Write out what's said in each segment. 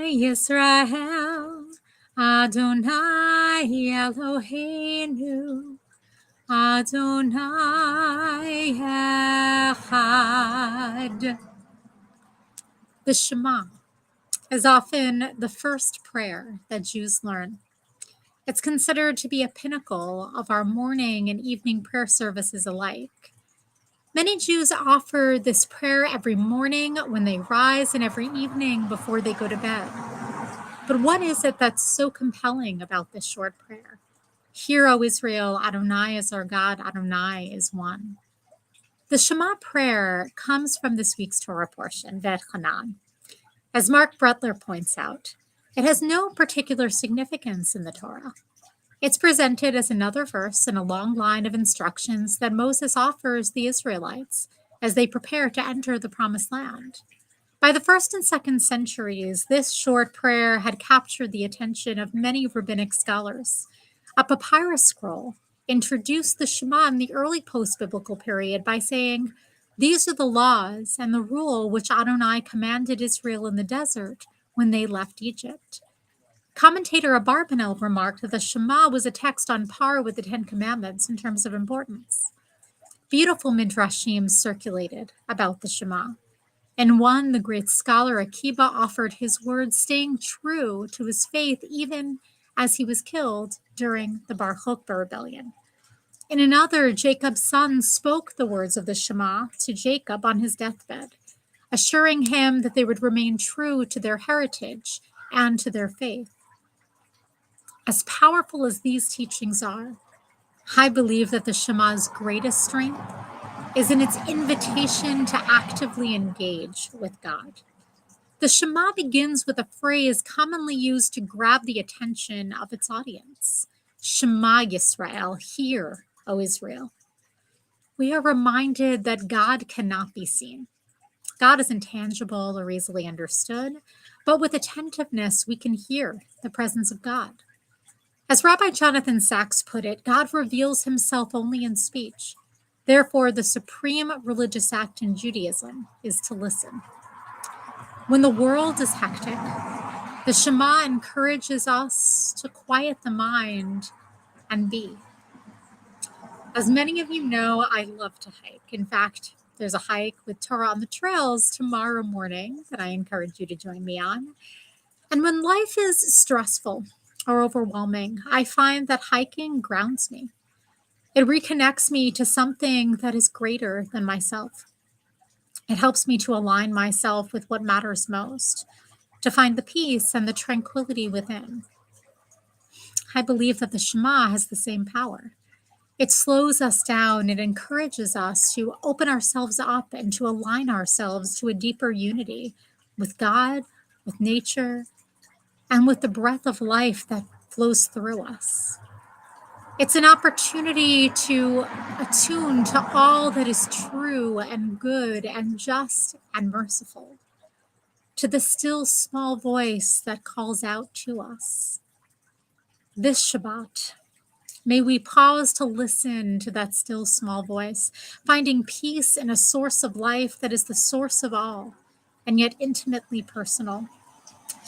Yisrael, Adonai Eloheinu, Adonai Echad. The Shema is often the first prayer that Jews learn. It's considered to be a pinnacle of our morning and evening prayer services alike. Many Jews offer this prayer every morning when they rise and every evening before they go to bed. But what is it that's so compelling about this short prayer? Hear, O Israel, Adonai is our God, Adonai is one. The Shema prayer comes from this week's Torah portion, V'etchanan. As Mark Brettler points out, it has no particular significance in the Torah. It's presented as another verse in a long line of instructions that Moses offers the Israelites as they prepare to enter the Promised Land. By the 1st and 2nd centuries, this short prayer had captured the attention of many rabbinic scholars. A papyrus scroll introduced the Shema in the early post-biblical period by saying, "These are the laws and the rule which Adonai commanded Israel in the desert when they left Egypt." Commentator Abarbanel remarked that the Shema was a text on par with the Ten Commandments in terms of importance. Beautiful midrashim circulated about the Shema. In one, the great scholar Akiba offered his words, staying true to his faith even as he was killed during the Bar Kokhba rebellion. In another, Jacob's son spoke the words of the Shema to Jacob on his deathbed, assuring him that they would remain true to their heritage and to their faith. As powerful as these teachings are, I believe that the Shema's greatest strength is in its invitation to actively engage with God. The Shema begins with a phrase commonly used to grab the attention of its audience. Shema Yisrael, hear, O Israel. We are reminded that God cannot be seen. God is intangible or easily understood, but with attentiveness, we can hear the presence of God. As Rabbi Jonathan Sachs put it, God reveals himself only in speech. Therefore, the supreme religious act in Judaism is to listen. When the world is hectic, the Shema encourages us to quiet the mind and be. As many of you know, I love to hike. In fact, there's a hike with Torah on the Trails tomorrow morning that I encourage you to join me on. And when life is stressful or overwhelming, I find that hiking grounds me. It reconnects me to something that is greater than myself. It helps me to align myself with what matters most, to find the peace and the tranquility within. I believe that the Shema has the same power. It slows us down. It encourages us to open ourselves up and to align ourselves to a deeper unity with God, with nature, and with the breath of life that flows through us. It's an opportunity to attune to all that is true and good and just and merciful, to the still small voice that calls out to us. This Shabbat, may we pause to listen to that still small voice, finding peace in a source of life that is the source of all, and yet intimately personal.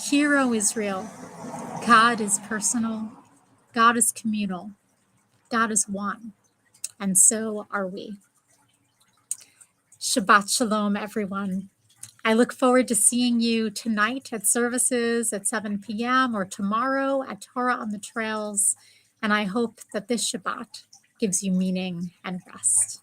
Hear, O Israel, God is personal, God is communal, God is one, and so are we. Shabbat Shalom, everyone. I look forward to seeing you tonight at services at 7 p.m. or tomorrow at Torah on the Trails. And I hope that this Shabbat gives you meaning and rest.